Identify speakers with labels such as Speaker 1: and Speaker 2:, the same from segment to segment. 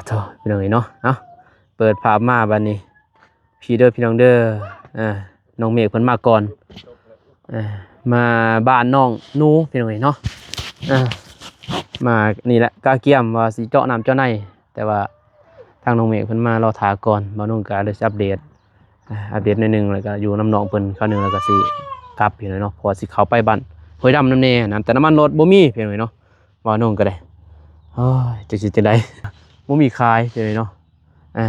Speaker 1: โธ่พี่น้องเนาะเอ้าเปิดภาพมาบัดนี้พี่เด้อพี่น้องเด้ออ่าน้องเมฆเพิ่นมาก่อนอ่ามาบ้านน้องหนูพี่น้องเนาะอ่ามานี่แหละกาเกียมว่าสิเจาะน้ำเจาะในแต่ว่าทางน้องเมฆเพิ่นมารอท่าก่อนบ่นุ่งก็เลยสิอัปเดตอัปเดตหน่อยหนึงแล้วก็อยู่น้ำน้องเพิ่นคราวหนึงแล้วก็สิกลับพี่น้องเนาะเพราะว่าสิเข้าไปบ้านห้วยดำนำแน่นะแต่น้ำมันรถบ่มีพี่น้องเนาะบ่นุ่งก็ได้โอ้ยจักสิจังได๋บ่มีขายพี่น้องเนาะอ่า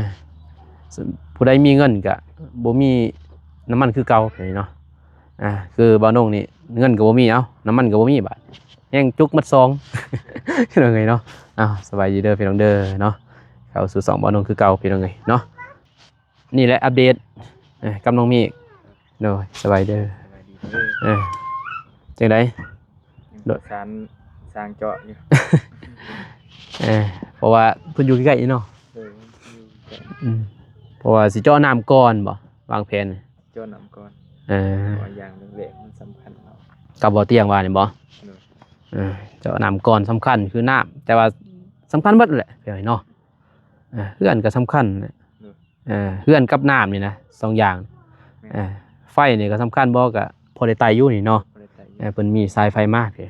Speaker 1: ผู้ใดมีเงินก็บ่มีน้ำมันคือเก่าพี่เนาะคือบ่าวนงนี่เงินก็บ่มีเอ้าน้ำมันก็บ่มีบาดแห้งจุกมัดซอง พี่น้องเอ้ยเนาะสบายดีเด้อพี่น้องเด้อเนาะเข้าสู่สองบ่าวนงคือเก่าพี่น้องเอ้ยเนาะนี่แหละอัปเดตกับน้องมีโดยสบายเด้อจังได๋
Speaker 2: โดยสร้างเจาะอยู่
Speaker 1: เพราะว่าเพิ่นอยู่ใกล้ๆเนาะเพราะว่าสิเจาะน้ำก่อนบ่วางแผน
Speaker 2: เจาะน้ำก่อนอย่างเล็กมันสำคัญเรา
Speaker 1: กับบ่เตียงว่านี่บ่เจาะน้ำก่อนสำคัญคือน้ำแต่ว่าสำคัญเบิดแหละพี่น้องเนาะเฮือนก็สำคัญเฮือนกับน้ำนี่นะสองอย่างไฟนี่ก็สำคัญบ่ก็พอได้ไต่อยู่นี่เนาะเพิ่นมีสายไฟมาพี่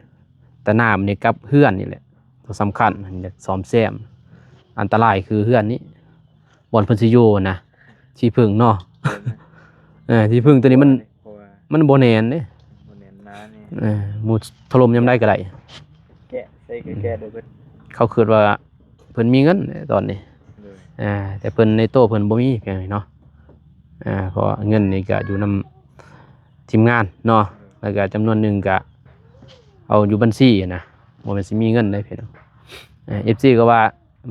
Speaker 1: แต่น้ำนี่กับเฮือนนี่แหละตัวสำคัญอยากซ่อมแซมอันตรายคือเฮือนนี้บ่อนเพิ่นสิอยู่นะที่พึ่งเนาะที่พึ่งตัวนี้มันบ่แน่นเด้
Speaker 2: บ่แน่นหนานี่
Speaker 1: หมู่ถล่มยามใดก็ได้
Speaker 2: แกะใส่ก็แกะได้เบิด
Speaker 1: เขาคิดว่าเพิ่นมีเงินตอนนี้แต่เพิ่นในโตเพิ่นบ่มีเพียงเนาะเพราะเงินนี่ก็อยู่นำทีมงานเนาะแล้วก็จำนวนหนึงก็เอาอยู่บัญชีนะบ่แม่นสิมีเงินได้พี่น้องFC ก็ว่า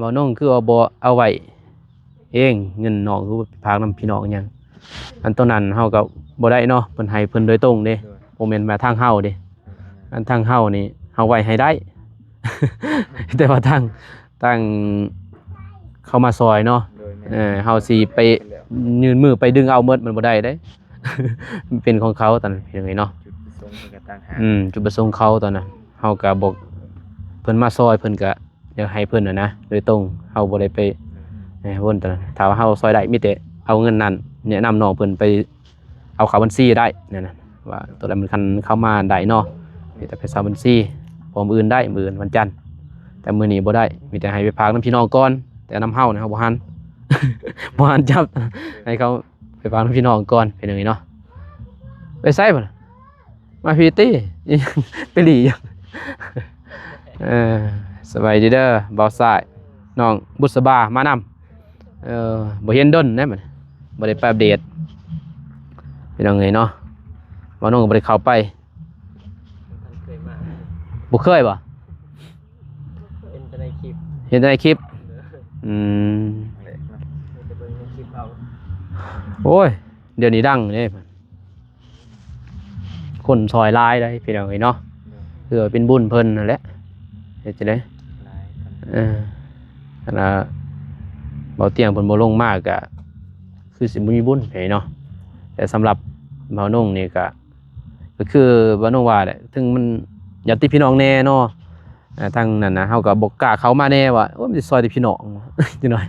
Speaker 1: บ่น้องคือบ่เอาไว้เองเงินน้องคือพากนำพี่น้องหยังอันตอนนั้นเฮาก็บ่ได้เนาะเพิ่นให้เพิ่นโดยตรงเด้บ่แม่นมาทางเฮาเด้อันทางเฮานี่เฮาไว้ให้ได้ แต่ว่าทางเข้ามาซอยเนาะเฮาสิไปยืนมือไปดึงเอาหมดมันบ่ได้เด้ มันเป็นของเขาตอนนั้นเป็นไงเนาะจุดประสงค์เขาตอนนั้นเฮาก็บอกเพิ่นมาซอยเพิ่นก็อยากให้เพิ่นนะโดยตรงเฮาบ่ได้ไปวนตอนนั้นถ้าว่าเฮาซอยได้มีแต่เอาเงินนั้นแนะนำน้องเพิ่นไปเอาเข้าบัญชีได้นั่นน่ะว่าตัวใดมันคันเข้ามาได้เนาะมีแต่ไปเข้าบัญชีพร้อมอื่นได้มื้ออื่นวันจันทร์แต่มื้อนี้บ่ได้มีแต่ให้ไปพากนำพี่น้องก่อนแต่นำเฮานะเฮาบ่หัน บ่หันจับให้เขาไปพากนำพี่น้องก่อนเป็นจังได๋เนาะไปไสบ่มาพี่ติ ไปหลีหยังสบายดีเด้อบ่าวสายน้องบุษบามานำบ่เห็นดนได้บัดบ่ได้ไปอัปเดตเป็นจังได๋เนาะบ่น้องก็บ่ได้เข้าไปบ่เคยบ่
Speaker 2: เห็นแต่ในคลิป
Speaker 1: เห็นแต่ในคลิปโอ้ยเดี๋ยวนี้ดังเด้คนซอยลายได้พี่น้องเนาะคือเป็นบุญเพิ่นนั่นแหละเฮ็ดจังได๋ขณะเบาเตียงเพิ่นบ่ลงมากก็คือสิบ่มีบุญให้เนาะแต่สำหรับเบานุ่งนี่ก็คือเบานุ่งว่าแหละถึงมันญาติพี่น้องแน่เนาะทางนั้นนะเฮาก็บ่กล้าเข้ามาแน่ว่าโอ้ยมันสิซอยแต่พี่น้องจังหน่อย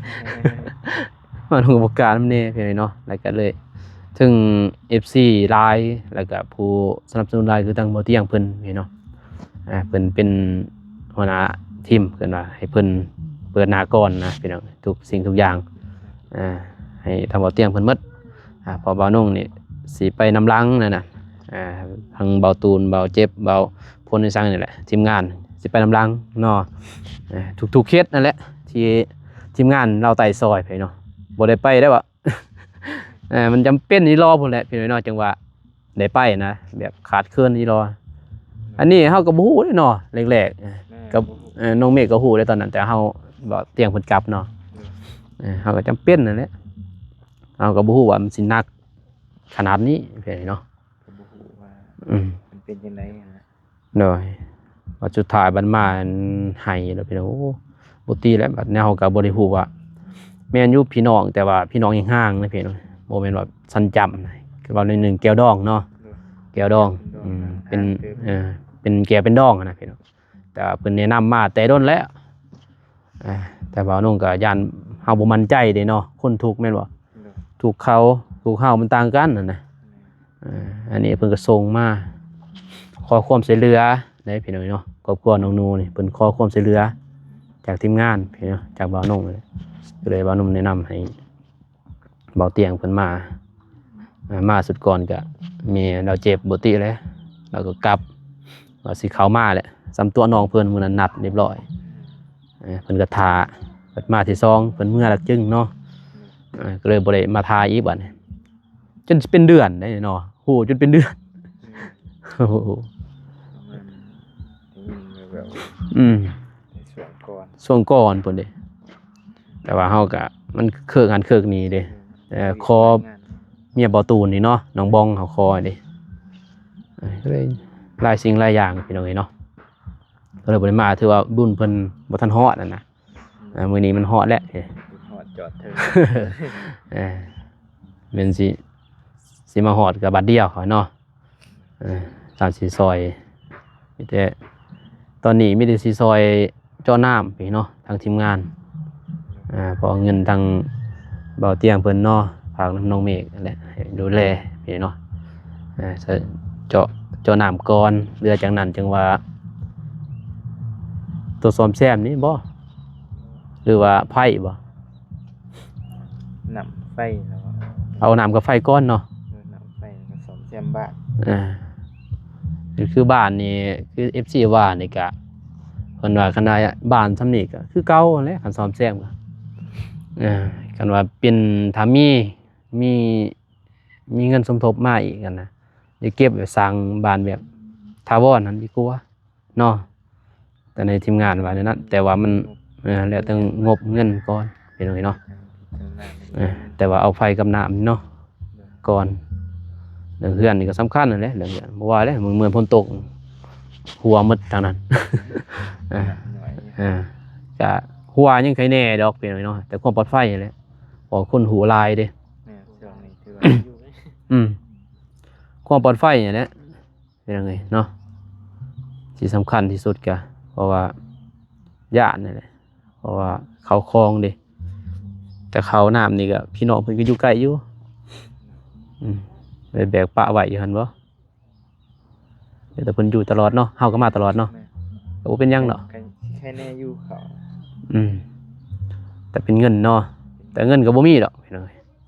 Speaker 1: เบานุ่งก็บ่กล้านำแน่พี่น้อยเนาะแล้วก็เลยถึง FC หลายแล้วก็ผู้สนับสนุนหลายคือทางเบาเตียงเพิ่นพี่เนาะเพิ่นเป็นหัวหน้าทีมเพิ่นว่าให้เพิ่นเปิดหน้าก่อนนะพี่น้องทุกสิ่งทุกอย่างให้ทางเบาเตียงเพิ่นหมดพอเบานุ่งนี่สิไปนำหลังนั่นน่ะทางเบาตูนเบาเจ็บเบาพลในสังนี่แหละทีมงานสิไปนำหลังเนาะทุกๆเคสนั่นแหละที่ทีมงานเราไต่ซอยไปเนาะบ่ได้ไปได้ว่า มันจำเป็นนี่รอพุ่นแหละพี่น้อยเนาะจังว่าได้ไปนะแบบขาดเคลื่อนนี่รออันนี้เฮาก็บ่ฮู้เด้เนาะแรกๆกับน้องเมฆก็ฮู้ได้ตอนนั้นแต่เฮาบ่เตียงเพิ่นกลับเนาะเฮาก็จำเป็นนั่นแหละเฮาก็บ่ฮู้ว่ามันสิหนักขนาดนี้พี่น้อยเนาะ
Speaker 2: ก็บ่ฮู้ว่ามันเป็นจังได๋นะ
Speaker 1: โดยว่าสุดท้ายบัดมาให้แล้วพี่น้องโอ้บ่ตีแล้วบัดแนวเฮาก็บ่ได้ฮู้ว่าแม่นอยู่พี่น้องแต่ว่าพี่น้องห่างๆนะพี่น้องบ่แม่นว่าสันจำคือว่าในหนึ่งแก้วดองเนาะแก้วดองเป็นแก้วเป็นดองนะพี่น้องแต่เพิ่นแนะนำมาแต่โดนแล้ว แต่ว่าน้องก็ย่านเฮาบ่มั่นใจเด้เนาะคนถูกแม่นบ่
Speaker 2: โดย
Speaker 1: ถูกเขาถูกเฮามันต่างกันนั่นน่ะอันนี้เพิ่นก็ส่งมาขอความช่วยเหลือได้พี่น้องเนาะครอบครัวน้องนูนี่เพิ่นขอความช่วยเหลือจากทีมงานพี่เนาะจากบ่าวน้องเลยก็เลยบ่าวนุ่มแนะนำให้บ่าวเตียงเพิ่นมาสุดก่อนก็มีเราเจ็บบ่ติแล้วเราก็กลับว่าสิเข้ามาแหละสำตัวน้องเพิ่นมื้อนั้นนัดเรียบร้อยเพิ่นก็ท่าเพิ่นมาที่2เพิ่นเมื่อแล้วจึงเนาะก็เลยบ่ได้มาทาอีกบัดนี้จนเป็นเดือนได้เนาะโหจนเป็นเดือนโอ้โห
Speaker 2: มันแบบ ในส่วนก่อน
Speaker 1: ช่วงก่อนพุ่นเด้แต่ว่าเฮาก็มันเคิกหันเคิกนี้เด้แต่คอเมียบ่ตูนนี่เนาะน้องบองเฮาคอเด้ก็เลยหลายสิ่งหลายอย่างพี่น้องเนาะก็เลยบ่ได้มาถือว่าบุญเพิ่นบ่ทันฮอดนั่นน่ะมื้อนี้มันฮอดแล้ว
Speaker 2: หอดจอดเธอ
Speaker 1: เป็นสิมาฮอดก็บัดเดียวเขาเนาะตามสิซอยมีแต่ตอนนี้มีแต่สิซอยเจ้าน้ำพี่เนาะทางทีมงานพอเงินทางเบาเตียงเพิ่นเนาะฝากน้องเมฆนั่นแหละให้ดูแลพี่เนาะเจาะน้ำก่อนเรือจากนั้นจึงว่าตัวซ่อมแซมนี่บ่หรือว่าไผบ่
Speaker 2: นำไฟแล้ว
Speaker 1: เอาน้ำกับไฟก่อนเนาะ
Speaker 2: นำไฟผสมแซมบ้าน
Speaker 1: คือบ้านนี่คือ FC ว่านี่ก็เพิ่นว่าคันว่าบ้านซำนี้ก็คือเก่าแหละคันซ่อมแซมก็คันว่าเป็นถ้ามีเงินสมทบมาอีกกันนะจะเก็บไว้สร้างบ้านแบบถาวรนั้นดีกว่าเนาะแต่ในทีมงานว่าในนั้นแต่ว่ามันแล้วต้องงบเงินก่อนเป็นไงเนาะแต่ว่าเอาไฟกับน้ำเนาะก่อนเรื่องเฮือนนี่ก็สำคัญนั่นแหละเรื่องบ่ว่าแล้วเหมือนฝนตกหัวหมดทางนั้น ก็หัวยังใครแน่ดอกเป็นไงเนาะแต่ความปลอดภัยนี่แหละพอคนหูลายเด้
Speaker 2: ช่วงนี้ถือว่าอยู่
Speaker 1: ความปลอดภัยนี่แหละเป็นยังไงเนาะที่สำคัญที่สุดก็เพราะว่าญาตินี่แหละเพราะว่าเขาคลองเด้แต่เขาน้ำนี่ก็พี่น้องเพิ่นก็อยู่ใกล้อยู่ไปแบกปะไว้อยู่หั่นบ่แต่เพิ่นอยู่ตลอดเนาะเฮาก็มาตลอดเนาะก็บ่เป็นหยังเนาะ
Speaker 2: แค่แน่อยู่เขา
Speaker 1: แต่เป็นเงินเนาะแต่เงินก็บ่มีดอกพี่น้อง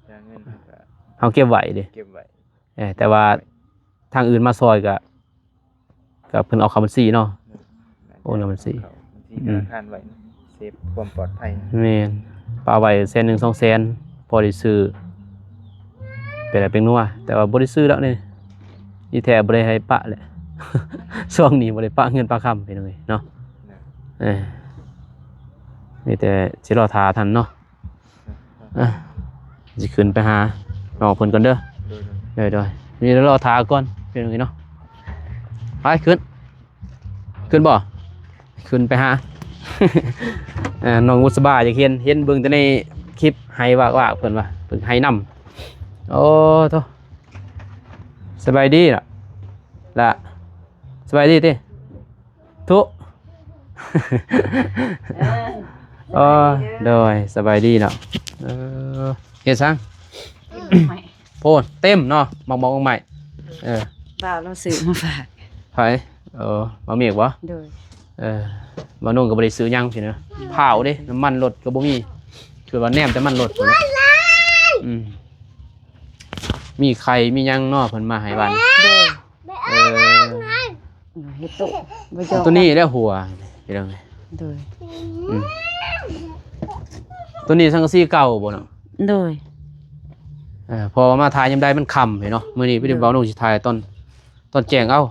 Speaker 2: จะเงินก็
Speaker 1: เฮาเก็บไว้เด้
Speaker 2: เก็บไว้
Speaker 1: แต่ว่าทางอื่นมาซอยก็เพิ่นเอาเข้าบัญชีเนาะโอนเข้าบัญชี
Speaker 2: ธนาคารไว้เซฟความปลอดภัย
Speaker 1: แม่นปาไว้100,000 200,000พอได้ซื้อเป็นอะไรเป็นนัวแต่ว่าบ่ได้ซื้อแล้วนี่อีแท้บ่ได้ให้ปะแหละ ช่วงนี้บ่ได้ปะเงินปะค่ำพี่น้องเนาะมีแต่สิรอทาทันเนาะสิขึ้นไปหาน้องเพิ่นก่อนเด้อเด้อมีแต่รอทาก่อนพี่น้องเนาะไปขึ้นบ่ขึ้นไปหา น้องมุสบาอยากเห็นเบิ่งแต่ในคลิปให้ว่าเพิ่นว่าเพิ่นให้นำโอ้โธ่สบายดีล่ะสบายดีติทุ โดยสบายดีเนาะเฮ็ดซัง โพดเต็มเนาะมองใหม่
Speaker 3: บ่าวเราซื้อมาฝาก
Speaker 1: ไผบ่มีอีกบ่
Speaker 3: โดย
Speaker 1: บ่นุ่งก็บ่ได้ซื้อหยังพี่เนาะเผาเด้น้ำมันรถก็บ่มีคือว่าแนมแต่มันรถพุ่นมีไข่มีหยังเนาะเพิ่นมาให้บ้าน
Speaker 3: โดย
Speaker 1: เ
Speaker 3: เฮ็ดตุบ่จอก
Speaker 1: ตัวนี้แล้วหัวพี่น้อง
Speaker 3: โดย
Speaker 1: ตัวนี้สังกะสีเก่าบ่เนาะ
Speaker 3: โดย
Speaker 1: พอมาถ่ายยามใดมันค่ำเห็นเนาะมื้อนี้พี่เบาหนุ่มสิถ่ายตอนแจ้งเอา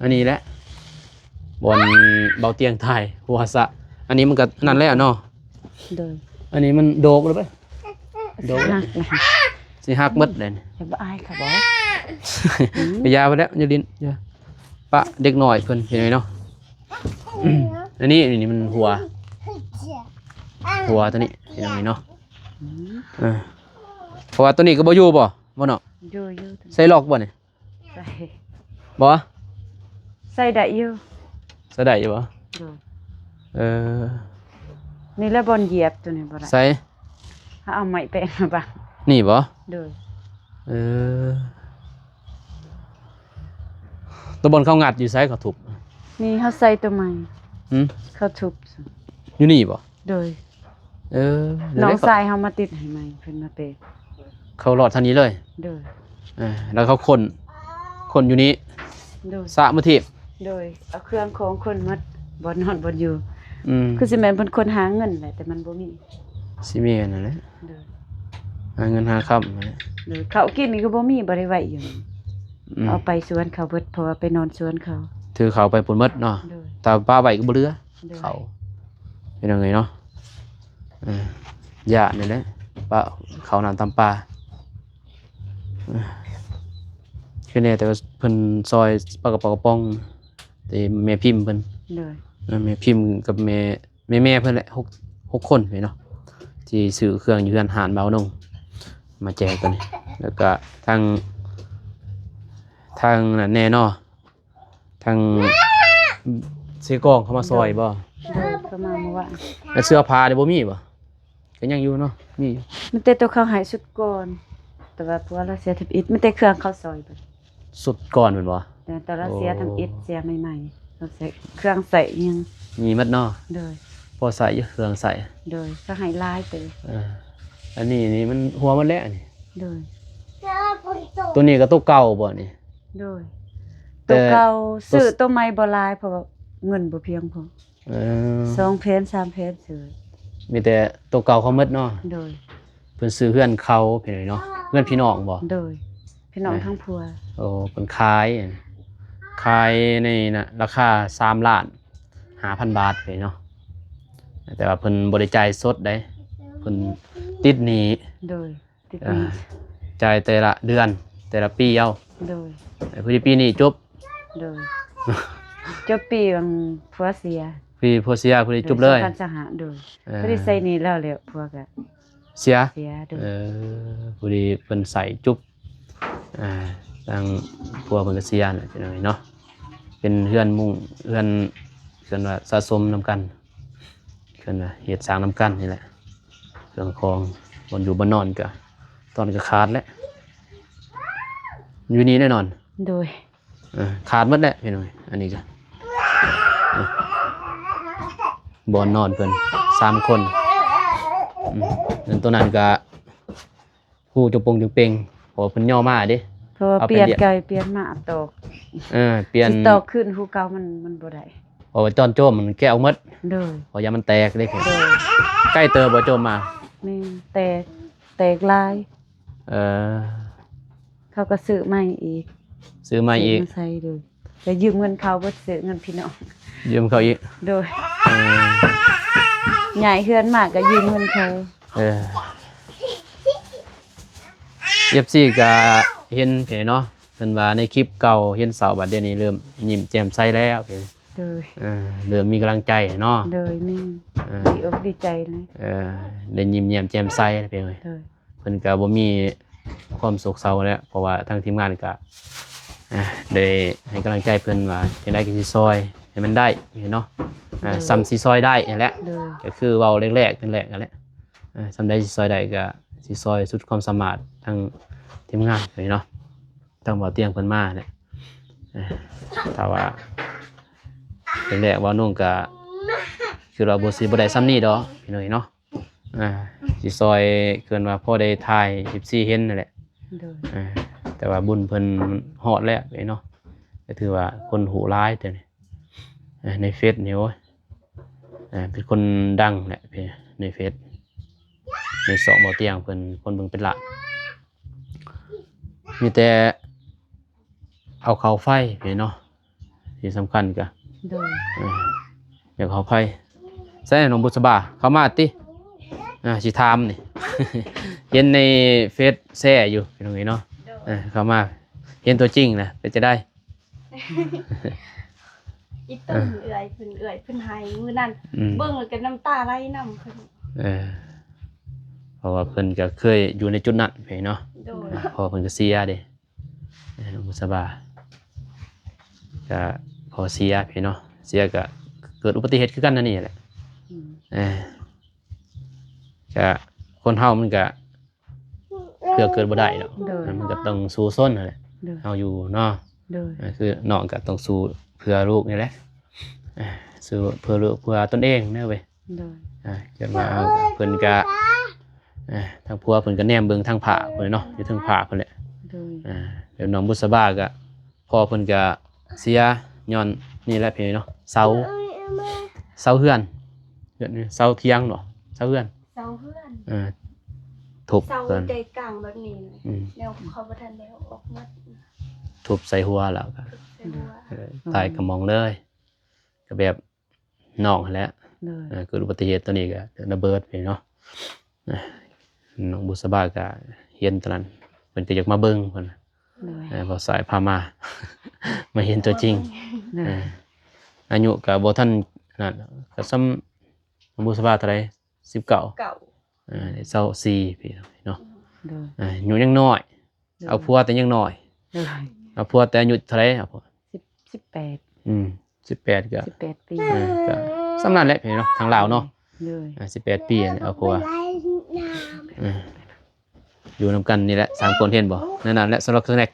Speaker 1: อันนี้แหละบนเบาเตียงถ่ายหัวสะอันนี้มันก็นั่นแหละเนาะ
Speaker 3: โดย
Speaker 1: อันนี้มันโดกเลยไปโดก
Speaker 3: หักนะ
Speaker 1: สิหักหมดเลย
Speaker 3: อย่าบ่อายค่ะบ่
Speaker 1: ไปยาไปแล้วอย่าลิ้นอย่าปะเด็กหน่อยเพิ่นเห็นไหมเนาะอันนี้มันหัวตัวนี้เห็นไหมเนาะเพราะว่าตัวนี้ก็บ่อยู่บ่เนาะ
Speaker 3: อยู่
Speaker 1: ใส่ล็อกบ่เนี่ย
Speaker 3: ใส่
Speaker 1: บ่
Speaker 3: ใส่ได้อยู่
Speaker 1: ใส่ได้อยู่บ่
Speaker 3: โดย
Speaker 1: เออ
Speaker 3: นี่แหละบอลเหยียบตัวนี้บ่ได้
Speaker 1: ใส่
Speaker 3: ถ้าเอาไม้แปะมาบัง
Speaker 1: นี่บ่
Speaker 3: โดย
Speaker 1: เออตัวบนเขางัดอยู่ไสเขาทุบ
Speaker 3: นี่เฮาใส่ตัวใหม่
Speaker 1: หึ
Speaker 3: เขาทุบ
Speaker 1: อยู่นี่บ่
Speaker 3: โดย
Speaker 1: เออเดี๋ยว
Speaker 3: น้อง
Speaker 1: ได้เขา
Speaker 3: ทรายเฮามาติดให้ใหม่เพิ่นมาเปะ
Speaker 1: เขารอดทางนี้เลย
Speaker 3: โดย
Speaker 1: แล้วเขาคนอยู่นี้
Speaker 3: โดย
Speaker 1: สระมือทิพย์
Speaker 3: โดยเอาเครื่องของคนหมดบ่นอนบ่อยู่
Speaker 1: คือ
Speaker 3: สิแม่นเพิ่นคนหาเงินแหละแต่มันบ่มี
Speaker 1: สิเมนนั่นแหละ
Speaker 3: โดย
Speaker 1: หาเงินหาค่ำนั่นแหละ
Speaker 3: โดยเขาวกินนี่ก็บ่มีบ่ได้ไว้อยู่
Speaker 1: ม
Speaker 3: เอาไปสวนเขาเบิดเพราะว่าไปนอนสวนเขา
Speaker 1: ถือเขาไปปุ่นมดเนาะ
Speaker 3: โดย
Speaker 1: แต่ป้าใบก็บ่เหลือ
Speaker 3: โดย
Speaker 1: เขาเป็นยังไงเนาะหญ้านี่แหละป้าเขานำตามป่าคือเนี่ยแต่ว่าเพิ่นซอยปลากระป๋องกระป๋องแต่แม่พิมพ์เพิ่น
Speaker 3: โดย
Speaker 1: แม่พิมพ์กับแม่เพิ่นแหละหกคนไปเนาะที่ซื้อเครื่องอยู่เฮือนหานเบานงมาแจกกันนี่แล้วก็ทางนั่นแน่เนาะทางเสกองเขามาซอยบ่
Speaker 3: โดยก็มาเมื่อวาน
Speaker 1: แล้วเสื้อผ้าได้บ่มีบ่ก็ยังอยู่เนาะมีอยู่
Speaker 3: มันแต่ตัวเขาหายสุดก่อนแต่ว่าผัวเราเสียทับอิฐมันแต่เครื่องเขาซอยเบิด
Speaker 1: สุดก่อนแม่นบ่
Speaker 3: แต่ตอนเราเสีย
Speaker 1: โอ้
Speaker 3: ทั้งอิฐเสียใหม่ๆเราใส่เครื่องใส่อิหยัง
Speaker 1: มีหมัดเนาะ
Speaker 3: โดย
Speaker 1: พอใส่อยู่เครื่องใส่
Speaker 3: โดยก็ให้ลายไป
Speaker 1: อันนี้นี่มันหัวมันแล้วนี่
Speaker 3: โดย
Speaker 1: ตัวนี้ก็ตัวเก่าบ่นี่
Speaker 3: โดย
Speaker 1: แต่
Speaker 3: ตัวเก่าซื้อตัวใหม่บ่หลายเพราะว่าเงินบ่เพียงพอ
Speaker 1: เออ
Speaker 3: 2 แผ่น3 แผ่นซื้อ
Speaker 1: มีแต่ตัวเก่าเขาหมดเนาะ
Speaker 3: โดย
Speaker 1: เพิ่นซื้อเฮือนเขาเพิ่นเนาะเฮือนพี่น้องบ่
Speaker 3: โดยพี่น้องทั้งผัว
Speaker 1: โอ้เพิ่นขายในน่ะราคา3ล้าน5,000 บาทไปเนาะแต่ว่าเพิ่นบ่ได้จ่ายสดได้เพิ่นติดหนี้
Speaker 3: โดยติด
Speaker 1: อ่า
Speaker 3: หนี้
Speaker 1: จ่ายแต่ละเดือนแต่ละปีเอา
Speaker 3: โดย
Speaker 1: พอดีปีนี้จบ
Speaker 3: โดยจบปีวังผัวเสีย
Speaker 1: ปีพอเสียพอดีจบเลย
Speaker 3: โด2,000สหะโดย
Speaker 1: เออ
Speaker 3: บ่ได้ใส่หนี้แล้วแหละผัวก็
Speaker 1: เสีย
Speaker 3: เสียโดย
Speaker 1: พอดีเพิ่นใส่จุบทางพัวเพิ่นก็เสียน่ะจังได๋เนาะเป็นเฮือนมุงเฮือนว่าสะสมนํกันเฮือนว่าเฮ็ดสร้างนํกันนี่แหละเครื่องของบ่อยู่บ่นอนก็ตอนก็ขาดแล้วอยู่นี่แน่นอน
Speaker 3: โดย
Speaker 1: ขาดหมดแล้วพี่น้อยอันนี้ก็บ่นอนเพิ่น3คนนั่นตัวนั้นก็ฮู้จุปงจุเปงเพราะว่าเพิ่นย่อมาเด้
Speaker 3: เพราะว่า
Speaker 1: เอาไป
Speaker 3: เปลี่ยน
Speaker 1: เลี้ยง
Speaker 3: ไก่เปลี่ยนหมาตอก
Speaker 1: เปลี่ยน
Speaker 3: สิตอกขึ้นผู้เก่ามันบ่ได้
Speaker 1: เพราะว่าจอนโจมมันแก้วหมด
Speaker 3: โดย
Speaker 1: เพราะยามันแตกเลย
Speaker 3: โดย
Speaker 1: ใกล้เตอบ่โจมมา
Speaker 3: แม่นแตกลาย
Speaker 1: เออ
Speaker 3: เขาก็ซื้อใหม่อีก
Speaker 1: ซื้อมาอีก
Speaker 3: ซื้มาใส่เลยแต่ยืมเงินเขาบ่ซื้อเงินพี่น้อง
Speaker 1: ยืมเขาอีก
Speaker 3: โดย
Speaker 1: เออ
Speaker 3: ใหญ่เฮือนมากก็ยืมเงินเขา
Speaker 1: เออFC ก็เห็นเพิ่นเนาะเพิ่นว่าในคลิปเก่าเห็นเสาบัดเดี๋ยวนี้เริ่มยิ้มแจ่มใสแล้วเพิ่น
Speaker 3: โดย
Speaker 1: เริ่มมีกำลังใจเนาะ
Speaker 3: โดยนี่
Speaker 1: เออ
Speaker 3: ดีอกดีใจเลย
Speaker 1: ได้ยิ้มแย้มแจ่มใสแล้วเพิ่นเอ้ย
Speaker 3: โดย
Speaker 1: เพิ่นก็บ่มีความโศกเศร้าแล้วเพราะว่าทางทีมงานก็ได้ให้กำลังใจเพิ่นว่าจังได๋ก็สิซอยให้มันได้เนาะซ้ำสิซอยได้นั่นแหละ
Speaker 3: โดย
Speaker 1: ก็คือเว้าแรกๆนั่นแหละนั่นแหละซ้ำได้สิซอยได้ก็สิซอยสุดความสามารถทางทีมงานเลยเนาะทางบ่เตียงเพิ่นมาเนี่ยถ้าว่าเป็นแรกว่านุ่งก็คือเราบ่สิบ่ได้ซ้ำนี้ดอกพี่น้อยเนาะสิซอยเกินว่าพอได้ถ่าย14เห็นนั่นแหละ
Speaker 3: โดย
Speaker 1: แต่ว่าบุญเพิ่นฮอดแล้วเนาะก็ถือว่าคนหูร้ายแต่นี่ในเฟซนี่โอ้ยเป็นคนดังแหละในเฟซในสองบ่เตียงเพิ่นคนเบิ่งเป็นล้านมีแต่เอาเข้าไฟเนาะที่สำคัญก็
Speaker 3: โดย
Speaker 1: อยากเข้าไฟใส่น้องบุษบาเข้ามาติสิถามนี่ เห็นในเฟซแซ่อยู่เป็นตรงนี้เนาะเข้ามาเห็นตัวจริงนะเป็นจะได้
Speaker 4: อีต้นเอื่อยเพิ่นหายมื้อนั้นเบิ่งแล้วก็น้ำตาไหลนำเพิ่น
Speaker 1: เพราะว่าเพิ่นก็เคยอยู่ในจุดนั้นไปเนาะ
Speaker 4: โดย
Speaker 1: พอเพิ่นก็เสียเด้น้องบุษบาก็พอเสียไปเนาะเสียก็เกิดอุบัติเหตุคือกันนั่นนี่แหละ
Speaker 3: อืม
Speaker 1: ก็คนเฮามันก็เลือกเกิดบ่ได้ดอก
Speaker 3: โดย
Speaker 1: มันก็ต้องสู้ซ้นนั่นแหละ
Speaker 3: โดย
Speaker 1: เฮาอยู่เนาะ
Speaker 3: โดย
Speaker 1: คือน้องก็ต้องสู้เพื่อลูกนี่แหละสู้เพื่อลูกเพื่อตนเองแน่เว้ย
Speaker 3: โดย
Speaker 1: จนว่าเอาเพิ่นก็ทางผัวเพิ่นก็แนมเบิ่งทางผาเพิ่นเนาะอยู่ทางผาเพิ่นแหละ
Speaker 3: โดย
Speaker 1: เดี๋ยวน้องบุษบาก็พ่อเพิ่นก็เสียย้อนนี่แหละพี่เนาะเสาเฮือนนี่เสาเถียงเนาะเสาเฮือน
Speaker 4: เสาเพื่อน
Speaker 1: ทุบ
Speaker 4: เสา
Speaker 1: เพิ่น
Speaker 4: ใจกลางแบบนี้เลยแล้วเขาบ่ทันแล้วออกมา
Speaker 1: ทุบใส่หัวแล้วก็
Speaker 4: ใส่หัว
Speaker 1: ตายกระหมองเลยก็แบบน้องนั่นแหละ
Speaker 3: โดย
Speaker 1: เกิดอุบัติเหตุตัวนี้ก็ระเบิดไปเนาะน้องบุษบาก็เห็นตอนนั้นเพิ่นก็อยากมาเบิ่งเพิ่น
Speaker 3: โดย
Speaker 1: พอสายพามา มาเห็นตัวจริง
Speaker 3: โดย
Speaker 1: อายุก็บ่ทันนั่นก็ซ้ำน้องบุษบาเท่าไหร่19
Speaker 4: เก่า
Speaker 1: 24ปีเนาะ
Speaker 3: โดย
Speaker 1: อายุยังน้อยเอาผัวแต่ยังน้อย
Speaker 3: โดย
Speaker 1: เอาผัวแต่อายุเท่าไหร่เอาผัว
Speaker 3: 18
Speaker 1: 18ก็
Speaker 3: 18 ปี
Speaker 1: ก็สำนั้นแหละพี่เนาะทางลาวเนาะ
Speaker 3: โดย
Speaker 1: 18 ปีเอาผัวอยู่นำกันนี่แหละ3คนเห็นบ่นั่นแหละสำหรับสแน็ค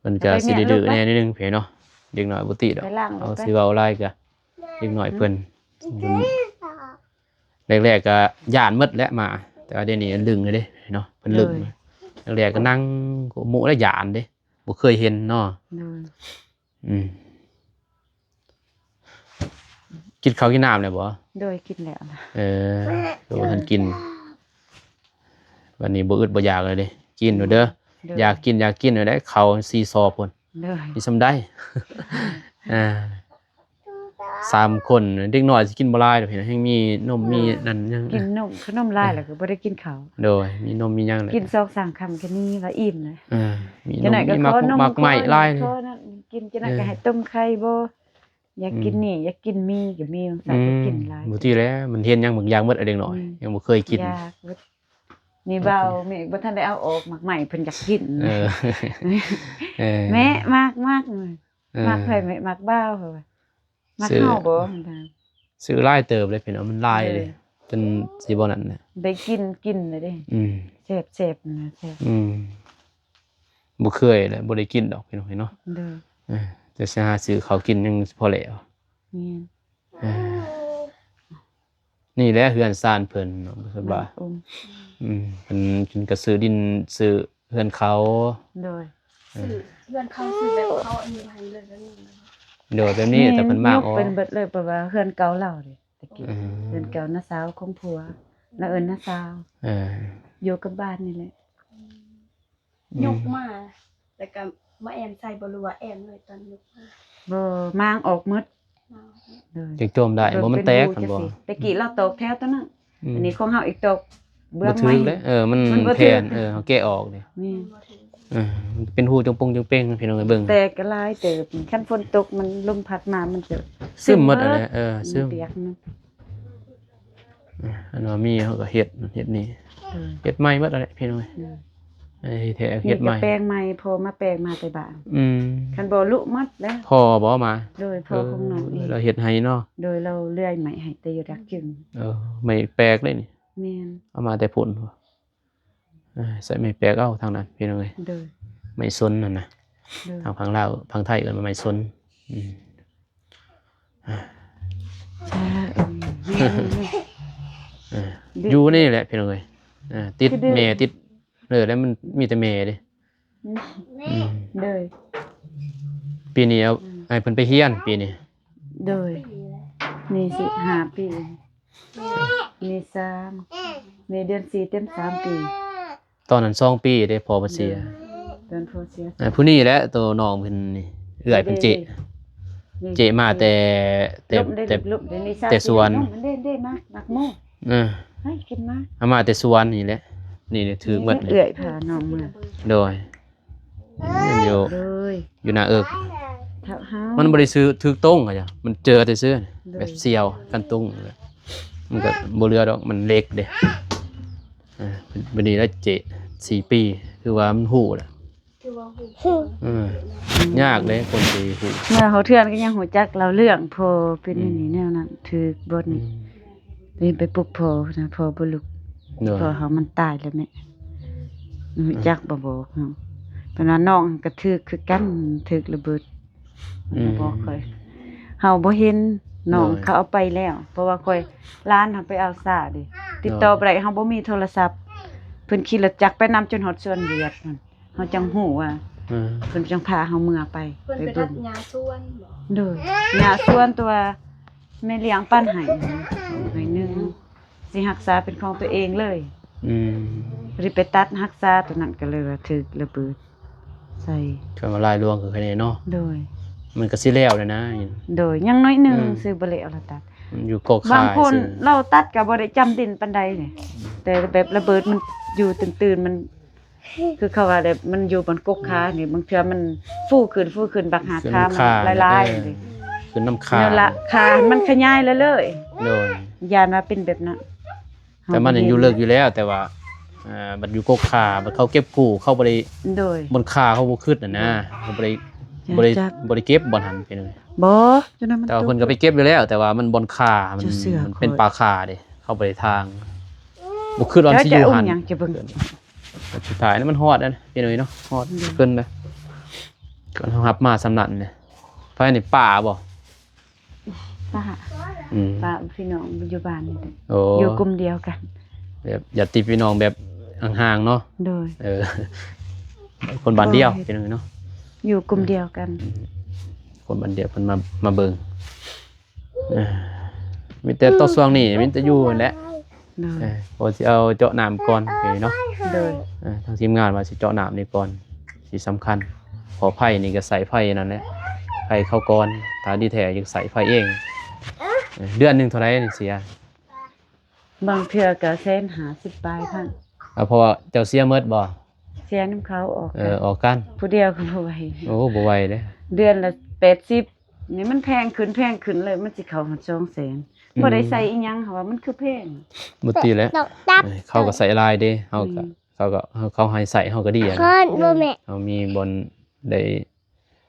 Speaker 1: มันก็สิดื้อๆแน่นิดนึงพี่เนาะเด็กน้อยบ่ติดดอก
Speaker 3: ไปล้าง
Speaker 1: เอา
Speaker 3: รถไป
Speaker 1: สิเว้าหลายก็เด็กน้อยเพิ่นแรกๆก็ย่านหมดแล้วมา แต่ว่าเดี๋ยวนี้ลึงเลยเด้เนาะเพิ่นลึงแรกๆก็นั่งหมู่แล้วย่านเด้บ่เคยเห็นเนาะ
Speaker 3: โดย
Speaker 1: กินข้าวกินน้ำเลยบ่
Speaker 3: โดยกินแล้วนะ
Speaker 1: ดูท่านกิน วันนี้บ่อึดบ่อยากเลยเด้กินอยู่เด้อ
Speaker 3: โด
Speaker 1: อยากกินอยู่ได้ข้าว4ซอพุ่น
Speaker 3: โดย
Speaker 1: สิซำได้3คนเด็กน้อยสิกินบ่หลายดอกพี่นะยังมีนมมีนั่นยัง
Speaker 3: กินนมขนมลายแล้วก็บ่ได้กินข้าว
Speaker 1: โดยมีนมมีหยังเลย
Speaker 3: กิน2-3คำแค่นี้ว่าอิ่มเลย
Speaker 1: มีน
Speaker 3: จัง
Speaker 1: ม
Speaker 3: ไหนก็
Speaker 1: มี
Speaker 3: ข
Speaker 1: มัก
Speaker 3: อนม
Speaker 1: มักไหม้หลายเลย
Speaker 3: ขอนั่นกินจังไหนก็ให้ต้มไข่บ่อยากกินนี่อยากกินมีก็มีบางสันก็กินหลาย
Speaker 1: บ่ที่แล้วมันเห็นยังบางอย่างหมดอะเด็กน้อยยังบ่เคยกิน
Speaker 3: อยากเบิดนี่เบาแม่บ่ทันได้เอาออกหมักใหม่เพิ่นอยากกิน
Speaker 1: เออ
Speaker 3: แม่มากเลยมากไผแม่มากเบาเหรอมากเฮาบ่มันทาง
Speaker 1: ซื้อหลายเติบเลยพี่น้องมันหลายเลยจนสิบ่นั่นน่ะ
Speaker 3: ได้กินเลยเด้ แซ่บๆนะแซ่บ
Speaker 1: บ่เคยเลยบ่ได้กินดอกพี่น้องเนาะ
Speaker 3: เด้อ
Speaker 1: แต่สิหาซื้อเขาวกินยังพอแล้ว
Speaker 3: แม่น
Speaker 1: นี่แหละเฮือนซ่านเพิ่นเนาะบ่สบาย
Speaker 3: อม
Speaker 1: เพิ่นก็ซื้อดินซื้อเฮือนเขา
Speaker 3: โดย
Speaker 4: สื่อเพื่อนเขาสื่อแบบเขาอันนี้ให้เลยแล้วนี่นะ
Speaker 1: โดยแบบนี้แต่เพิ่นมาก
Speaker 3: ยเป็นเบิดเลยเพราะว่าเฮือนเก่าเราเด้ตะกี้
Speaker 1: อืม
Speaker 3: เฮือนเก่าน้าสาวของผัวน้าเอิ้นน้าสาว
Speaker 1: เออ
Speaker 3: อยู่กับบ้านนี่แหละ
Speaker 4: ยกมาแล้วก็มาแอมใส่บ่รู้ว่าแอมเลยตอนยกมา
Speaker 3: บ่มางออกหมด
Speaker 4: มา
Speaker 3: เลย
Speaker 1: จังโจมได้บ่มันแตกกันบ่
Speaker 3: ตะกี้เราตกแถวตัวนั้นอันนี้ของเฮาอีกตกเบื้
Speaker 1: บ่
Speaker 3: อง
Speaker 1: ถึ
Speaker 3: ไม้
Speaker 1: กเลยมัน
Speaker 3: มันบ่
Speaker 1: แท
Speaker 3: ถึก
Speaker 1: นเฮาแกะออกนี่
Speaker 3: นี่
Speaker 4: บ่ถึง
Speaker 1: มันเป็นหูจงปงจงเป้งพี่น้องเบิ่ง
Speaker 3: แต่ก็หลายเติบคันฝนตกมันลมพัดมามันจะ
Speaker 1: ซึมหมดอันนี้ซึม
Speaker 3: เปียกนะ
Speaker 1: อันว่ามีเขาก็เฮ็ดนี่เฮ็ดใหม่หมดอะไรพี่น้องแท้
Speaker 3: นี่
Speaker 1: เฮ็ดให
Speaker 3: ก็
Speaker 1: ม่
Speaker 3: แปลงใหม่พอมาแปลงมาแต่บ้าน
Speaker 1: อืม
Speaker 3: คันบ่ลุหมดแล้ว
Speaker 1: พ่อบ่มา
Speaker 3: โดยพ่อของน้องเอง
Speaker 1: เราเฮ็ดให้เนาะ
Speaker 3: โดยเราเลื่อยใหม่ให้แต่อยู่ดักจึง
Speaker 1: ไม่แปลกเลยนี่
Speaker 3: แม่น
Speaker 1: เอามาแต่พุ่นใส่ไม่แปลกเอาทางนั้นพี่น้องเอ้ย
Speaker 3: โดย
Speaker 1: ไม่สนนั่นนะ
Speaker 3: โดย
Speaker 1: ทางฝั่งลาวฝั่งไทยเอิ้นว่าไม่สน
Speaker 3: ใช่
Speaker 1: อยู่นี่แหละพี่น้องเอ้ยติดแม่ติดแล้วมันมีแต่แม่เด้
Speaker 3: โดย
Speaker 1: ปีนี้เอาให้เพิ่นไปเฮียนปีนี้
Speaker 3: โดย
Speaker 4: ปีแล้ว
Speaker 3: นี่สิ5ปีนี่3นี่เดือน4เต็ม3ปี
Speaker 1: ตอนนั้น2ปีได้พอบ่เสีย
Speaker 3: เดือนพอเสีย
Speaker 1: ผู้นี้แหละตัวน้องเพิ่นนี่เอื้อยเพิ่นเจมาแต่
Speaker 3: ลบได้ลบได้นี่ซา
Speaker 1: แต่สวน
Speaker 3: ได้มามักโม ให้กินมา
Speaker 1: เอามาแต่สวนนี่แหละนี่ถือหมดเล
Speaker 3: เอื้
Speaker 1: ย
Speaker 3: อยพาน้องมา
Speaker 1: โดยอยู่
Speaker 3: เลย
Speaker 1: อยู่หน้าเอิก
Speaker 3: เท้าเฮา
Speaker 1: มันบ่ได้ซื้อถูกต้องอ่ะจ้ะมันเจอแต่ซื้อแบบเสียวกันตุ้งมันก็บ่เหลือดอกมันเล็กเด้บัดนี้แล้วเจ4ปีคือว่ามันฮู้ล่ะ
Speaker 4: ถือว่าฮู้
Speaker 1: ยากเลยคนสิฮู้
Speaker 3: เมื่อเขาเทื่อนก็ยังหูจักเราเรื่องพอเป็นอันนี้แนวนั้นถือบทนี้ไปปลุกพอนะพอบ่ลุก
Speaker 1: เด้อ
Speaker 3: พอเขามันตายแล้วแม่หูจักบ่บอกเนาะเพิ่นว่าน้องก็ถึกคือกันถึกระเบิดบอกค่อยเฮาบ่เห็นน้องเขาเอาไปแล้ว เพราะว่าค่อยร้านเฮาไปเอาซาดิติดต่อบ่ได้เฮาบ่มีโทรศัพท์เพิ่นขี่รถจักรไปนำจนฮอดสวนเวียดนั่นเฮาจังฮู้ว่าเพิ่นจังพาเฮาเมื่อไป
Speaker 4: เพิ่น
Speaker 3: ไป
Speaker 4: ไป
Speaker 3: เบิ่
Speaker 4: รั
Speaker 3: ง
Speaker 4: ดยาส่วนบ่
Speaker 3: โดยยาส่วนตัวแม่เลี้ยงปั้นให้หน่อยหนึงสิรักษาเป็นของตัวเองเลย
Speaker 1: อืม
Speaker 3: บ่ได้ไปตัดรักษาตัวนั้นก็เลยว่าถึกระเบิดใส่
Speaker 1: ก็มาลายลวงคือใครเนี่ยเนาะ
Speaker 3: โดย
Speaker 1: มันก็สิแล้วเลยนะ
Speaker 3: โดยยังน้อยหนึงซื้อบ่แล้วละตัด
Speaker 1: มันอยู่กก
Speaker 3: บา
Speaker 1: ขาง ย
Speaker 3: คน
Speaker 1: ซื่อ
Speaker 3: เราตัดก็บ่ได้จำดินปานใดนี่แต่แบบระเบิดมันอยู่ตื่นๆมัน คือเขาว่าแบบมันอยู่บนกกขานี่บางเทื่อมันฟูขึ้นบักหาขามันลายๆนี่
Speaker 1: คือน้ำค้า
Speaker 3: นั่นล่ะขามันขยายเลย
Speaker 1: โดย
Speaker 3: ยานว่าเป็นแบบนั้น
Speaker 1: แต่มันยังอยู่เลิกอยู่แล้วแต่ว่าบัดอยู่กกขาบัดเขาเก็บกู้เข้าบ่ได้
Speaker 3: โดย
Speaker 1: บนขาเขาบ่ขึ้นน่ะนะเขาบ่ได้บ่ได้เก็บบ่หันไปเลย
Speaker 3: บ่จนนั้นมัน
Speaker 1: แต่ว่าเพิ่นก็ไปเก็บอยู่แล้ว แต่ว่ามันบนขามัน
Speaker 3: จะเสือก
Speaker 1: มันเป็นปลาขาเด้เข้าไปทางบ่ขึ้นวัน
Speaker 3: แล้ว
Speaker 1: สิอ
Speaker 3: จะ
Speaker 1: ยู่
Speaker 3: อุ้ม
Speaker 1: หัน
Speaker 3: หยังจะเบิ่ง
Speaker 1: แต่สุดท้ายนั้นมันฮอดนะพี่หนุ่ยเนาะฮอดเกินไปก่อนเฮารับมาสำนันเนี่ยไฟในป่าบ่
Speaker 3: ป้า
Speaker 1: อืม
Speaker 3: ป้าพี่น้องอยู่บ้านนี่แหละ
Speaker 1: โอ้
Speaker 3: อยู่กลุ่มเดียวกัน
Speaker 1: แบบอย่าติดพี่น้องแบบห่างๆเนาะ
Speaker 3: โดย
Speaker 1: คนบ้านเดียวพี่หนุ่ยเนาะ
Speaker 3: อยู่กลุ่มเดียวกัน
Speaker 1: คนบ้านเดียวเพิ่นมาเบิ่งมีแต่ตกช่วงนี้มีแต่อยู่นั่นแหละ
Speaker 3: โดย
Speaker 1: พอสิเอาเจาะน้ำก่อนพี่เนาะ
Speaker 3: โดย
Speaker 1: ทางทีมงานว่าสิเจาะน้ำนี่ก่อนสิสำคัญพอไผ่นี่ก็ใส่ไผ่นั่นแหละไผ่เข้าก่อนถ้าดีแท้ยังใส่ไผ่เองเดือนหนึงเท่าไหร่นี่เสีย
Speaker 3: บางเทื่อก็150ปลายพัน
Speaker 1: เพราะว่าเจ้าเสียเมิดบ่
Speaker 3: เสียน้ำเขาออก
Speaker 1: ออกกัน
Speaker 3: ผู้เดียวก็บ่ไหว
Speaker 1: โอ้บ่ไหวเด้
Speaker 3: เดือนละ80นี่มันแพงขึ้นเลยมันสิเข้าหา200,000บ่ได้ใส่อีหยังเขาว่ามันคือแพง
Speaker 1: บ่ตีแล้วเขาก็ใส่ลายเด้เฮาก็เขาให้ใส่เฮาก็ดีอะนะ
Speaker 4: คนบ่แม่
Speaker 1: เฮามีบนได้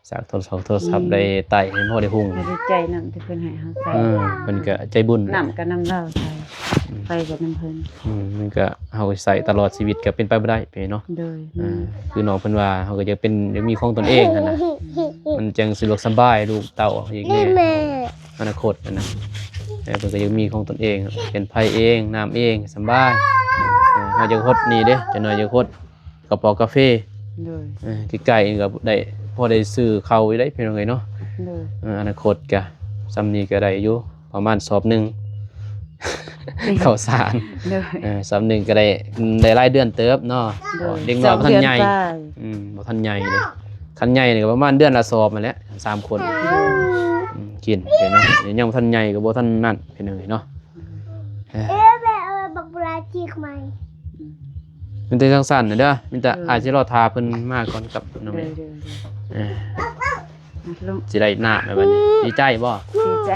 Speaker 1: สากโทรศัพท์ได้ไต่ให้พ่อได้หุ่ง
Speaker 3: บ่ได้ใจนำที่เพิ่นให้เฮาใส่
Speaker 1: เพิ่นก็ใจบุญ
Speaker 3: น้ำก็น้ำเหล้าใส่ไฟก็น้ำเพิ่น
Speaker 1: มันก็เฮาก็ใส่ตลอดชีวิตก็เป็นไปบ่ได้ไปเนาะ
Speaker 3: โดย
Speaker 1: คือน้องเพิ่นว่าเฮาก็จะเป็นอยากมีของตนเองนั่นน่ะมันจังสะดวกสบายลูกเต้าอย่างนี้อนาคตนั่นน่ะแต่เพิ่นก็ยังมีของตนเองเป็นไผเองน้ำเองสบายเฮาจะฮดนี่เด้จักหน่อยจะฮดกระป๋อกาแฟ
Speaker 3: โดย
Speaker 1: ใกล้ๆก็ได้พอได้ซื้อข้าวไว้ได้เพียงไงเนาะ
Speaker 3: โดย
Speaker 1: อนาคตก็ซำนี้ก็ได้อยู่ประมาณสอบหนึงข้าวสาร
Speaker 3: โดย
Speaker 1: สอบหนึงก็ได้รายเดือนเติบเนาะ
Speaker 3: โดย
Speaker 1: เด็กน้อยบ่ทันใหญ่
Speaker 3: 2 เดือนไป
Speaker 1: บ่ทันใหญ่เด้คันใหญ่นี่ก็ประมาณเดือนละสอบนั่นแหละ3คนกินเห็นเนาะยังบ่ทันใหญ่ก็บ่ทันนั่นเพิ่นเนาะ
Speaker 4: แม่เอาบักปลาจิกใหม่
Speaker 1: มันแต่จังซั่นน่ะเด้อมีแต่อาจสิรอทาเพิ่นมาก่อนกับน้อง
Speaker 3: โด
Speaker 1: แม่
Speaker 3: ยโดย
Speaker 1: เออ
Speaker 3: ลง
Speaker 1: สิได้หน้าแบบนี้ดีใจบ่
Speaker 3: ดีใจ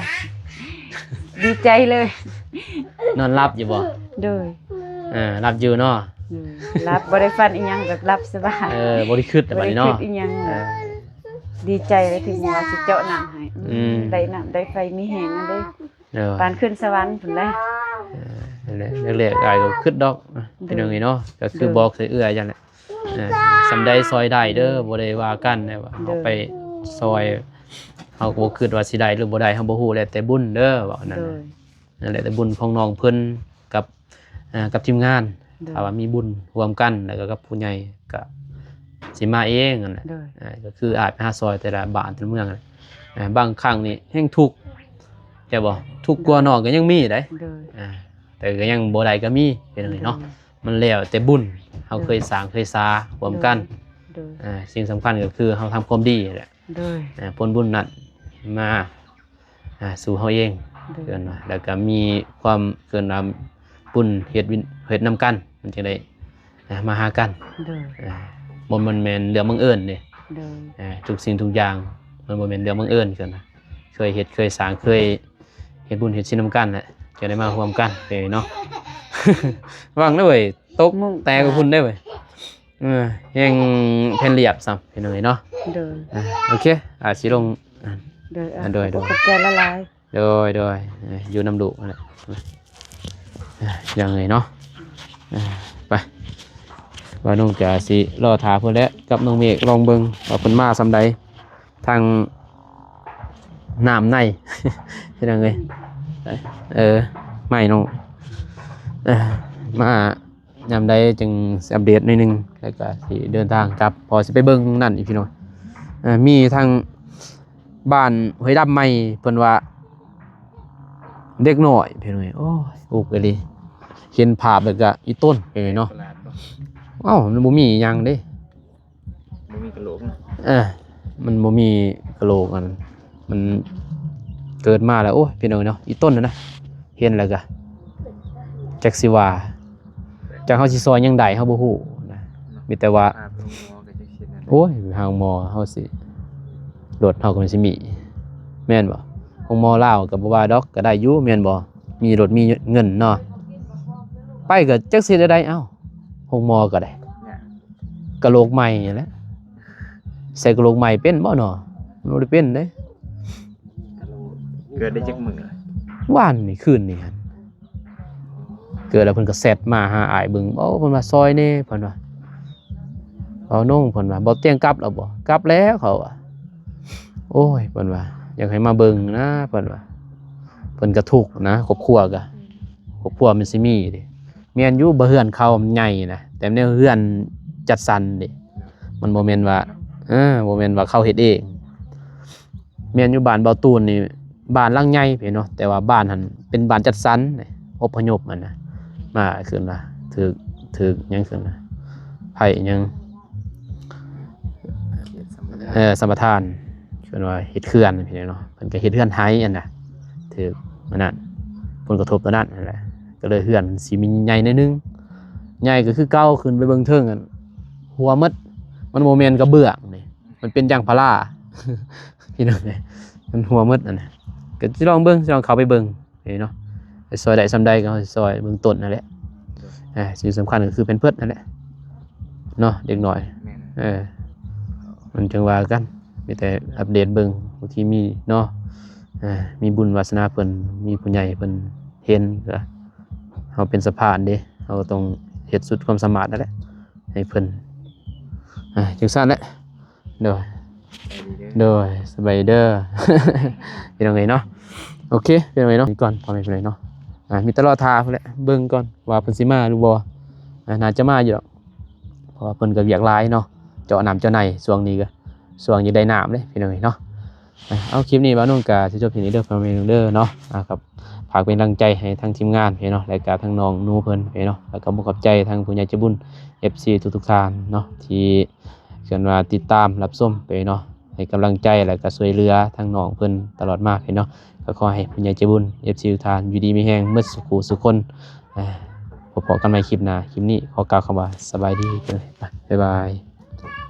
Speaker 3: ดีใจเลย
Speaker 1: นอนหลับอยู่บ่
Speaker 3: โดย
Speaker 1: หลับอยู่เนาะ
Speaker 3: รับบ่ได้ฟันอีหยังแบบรับสบาย
Speaker 1: บ่ได้คิดแต่
Speaker 3: บ่
Speaker 1: บัด
Speaker 3: ได้
Speaker 1: นี้
Speaker 3: คิ
Speaker 1: เนาะ
Speaker 3: ดอีหยัง
Speaker 1: เออ
Speaker 3: ดีใจเลยที่ว่าสิเจาะน้ำให้ ได้น้ำได้ไฟมีแหงนั่นเด้
Speaker 1: เออ
Speaker 3: ปานขึ้นสวรรค์พุ่นแหละ
Speaker 1: นั่นแหละแรกๆอ้ายก็คิดดอกเป็นจังไงเนาะก็คือบอกใส่เอื้อยจังแหละสำใดซอยได้เด้อบ่ได้ว่ากันนะว่าเฮาไปซอยเฮาก็บ่คิดว่าสิได้หรือบ่ได้เฮาบ่ฮู้แล้วแต่บุญเด้อว่านั่น
Speaker 3: โด
Speaker 1: น่ะ
Speaker 3: ย
Speaker 1: นั่นแหละแต่บุญของน้องเพิ่นกับทีมงาน
Speaker 3: โดย
Speaker 1: ถ้าว่ามีบุญร่วมกันแล้วก็กับผู้ใหญ่ก็สิมาเองนั่นแหละ
Speaker 3: โดย
Speaker 1: ก็คืออาจไปหาซอยแต่ละบ้านแต่ละเมืองนั่นแหละบางครั้งนี่แฮงทุกข์ใช่บ่ทุกข์กว่าน้องก็ยังมีได้
Speaker 3: โดย
Speaker 1: แต่ก็ยังบ่ได้ก็มีเป็นจังไดเนาะมันแล้วแต่บุญเฮาเคยสร้างเคยสาร่วมกัน
Speaker 3: โดย
Speaker 1: สิ่งสำคัญก็คือเฮาทำความดีนั่นแหละ
Speaker 3: โดย
Speaker 1: ผลบุญนั้นมาสู่เฮาเอง
Speaker 3: โดย
Speaker 1: เกินว่าแล้วก็มีความเกินว่าบุญเฮ็ดนำกันมันจังได๋มาหากัน
Speaker 3: โดย
Speaker 1: บ่มันแม่นเรื่องบังเอิญเด้
Speaker 3: โดย
Speaker 1: ทุกสิ่งทุกอย่างมันบ่แม่นเรื่องบังเอิญเกินนะเคยเฮ็ดเคยสร้างเคยเฮ็ดบุญเฮ็ดศีลนำกันแหละจะได้มาร่วมกันไปเนาะ วางเด้อเว้ยตกแตกกับพุ่นได้เว้ย แห้งแผ่นเรียบซ้ำพี่น้องเนาะ
Speaker 3: โดย
Speaker 1: โอเคสิลง
Speaker 3: โดย
Speaker 1: โดย
Speaker 3: ขอบใจละลาย
Speaker 1: โดยอยู่น้ำดุนั่นแหละยังไงเนาะไปว่าน้องจะสิรอถาเพิ่นแล้วกับน้องเมฆลองเบิ่งว่าเพิ่นมาซำใดทางน้ำใน เฮ็ดจังไงไม่น้องมายามใดจึงสิอัปเดตหน่อยหนึงแล้วก็สิเดินทางกลับพอสิไปเบิ่งนั่นอีกพี่น้องมีทางบ้านห้วยดำใหม่เพิ่นว่าเด็กน้อยพี่น้องโอ้ยอุกเลยเห็นภาพแล้วก็อีต้นพี่น้องเนาะ
Speaker 2: ประหลาดบ่
Speaker 1: อ้าวมันบ่มีหยังเด้
Speaker 2: บ่มีกระโหลกนะ
Speaker 1: มันบ่มีกะโหลกอันมันเกิดมาแล้วโอ้ยพี่น้องเนาะอีต้นน่ะนะเห็นแล้วก็จักสิว่าจักเฮาสิซอยยังใดเฮาบ่ฮู้นะมีแต่ว่า
Speaker 2: ภาพลงหมอก็จะเช่นนั้น
Speaker 1: โอ้ยทางหมอเฮาสิรถเฮาก็มันสิมีแม่นบ่ของหมอลาวก็บ่ว่าดอกก็ได้อยู่แม่นบ่มีรถมีเงินเนาะไปก็จักสิได้เอ้าของหมอก็ได้
Speaker 2: เนี่ย
Speaker 1: กะโหลกใหม่แหละใส่กะโหลกใหม่เป็นบ่เนาะมันบ่ได้เป็นเด้
Speaker 2: กระโหลกเกิดได้จักมื้อเลย
Speaker 1: ว่านนี่คืนนี่หั่นเกิดแล้วเพิ่นก็แซดมาหาอ้ายเบิ่งเพิ่นว่าซอยแน่เพิ่นว่าเอาน้องเพิ่นว่าบ่เตียงกลับแล้วบ่กลับแล้วเขาว่าโอ้ยเพิ่นว่าอยากให้มาเบิ่งนะเพิ่นว่าเพิ่นก็ทุกข์นะครอบครัวมันสิมีเด้แม่นอยู่บ่เฮือนเขามันใหญ่นะแต่แนวเฮือนจัดสรรเด้มันบ่แม่นว่าบ่แม่นว่าเขาเฮ็ดเองแม่นอยู่บ้านเบาตูนนี่บ้านหลังใหญ่พี่เนาะแต่ว่าบ้านหันเป็นบ้านจัดสรรอพยพมันนะมาขึ้นว่าถึกหยังขึ้นนะไผหยัง
Speaker 2: เขตสัมปทาน
Speaker 1: สัมปทานขึ้นว่าเฮ็ดเขื่อนพี่เนาะเพิ่นก็เฮ็ดเขื่อนไห้อันน่ะถึกมันนั่นผลกระทบตัวนั้นนั่นแหละก็เลยเขื่อนสิมีใหญ่หน่อยนึงใหญ่ก็คือเก่าขึ้นไปเบิ่งเทิงกันหัวหมดมันบ่แม่นกระเบื้องนี่มันเป็นยางพารา พี่น้องเอ้ยมันหัวหมดนั่นน่ะก็สิลองเบิ่งสิลองเข้าไปเบิ่งเนาะไปซอยใดซำใดก็ซอยเบิ่งต้นนั่นแหละสิ่งสำคัญก็คือเป็นเพิ่นนั่นแหละเนาะเด็กน้อย
Speaker 2: แม่น
Speaker 1: มันจังว่ากันมีแต่อัปเดตเบิ่งบางทีมีเนาะมีบุญวาสนาเพิ่นมีผู้ใหญ่เพิ่นเห็นก็เฮาเป็นสะพานเด้เฮาก็ต้องเฮ็ดสุดความสามารถนั่นแหละให้เพิ่นจังซั่นแหละโดย
Speaker 2: ใจดีเด้อ
Speaker 1: โดยสบายเด้อ เป็นจังไงเนาะโอเคเป็นจังไงเนาะนี่ก่อนพอแม่เป็นไงเนาะมีตลอดทาพุ่นแหละเบิ่งก่อนว่าเพิ่นสิมาหรือบ่น่าจะมาอยู่ดอกเพราะว่าเพิ่นก็เวียกหลายเนาะเจาะน้ำเจาะในช่วงนี้ก็ช่วงอยู่ได้น้ำเลยพี่น้องเนาะเอาคลิปนี้บ่าวนุ่งกะสิจบที่นี้เด้อพ่อแม่เด้อเนาะครับฝากเป็นกำลังใจให้ทางทีมงานพี่เนาะและก็ทางน้องนูเพิ่นพี่เนาะแล้วก็บ่ขอบใจทางผู้ใหญ่ใจบุญ FC ทุกๆท่านเนาะที่เชิญว่าติดตามรับชมไปเนาะให้กำลังใจแล้วก็ช่วยเหลือทางน้องเพิ่นตลอดมาพี่เนาะก็ขอให้ผู้ใหญ่ใจบุญ FC ทุกท่านอยู่ดีมีแรงหมดสุขสุขคนพบกันใหม่คลิปหน้าคลิปนี้ขอกล่าวคำว่าสบายดีไปบ๊ายบาย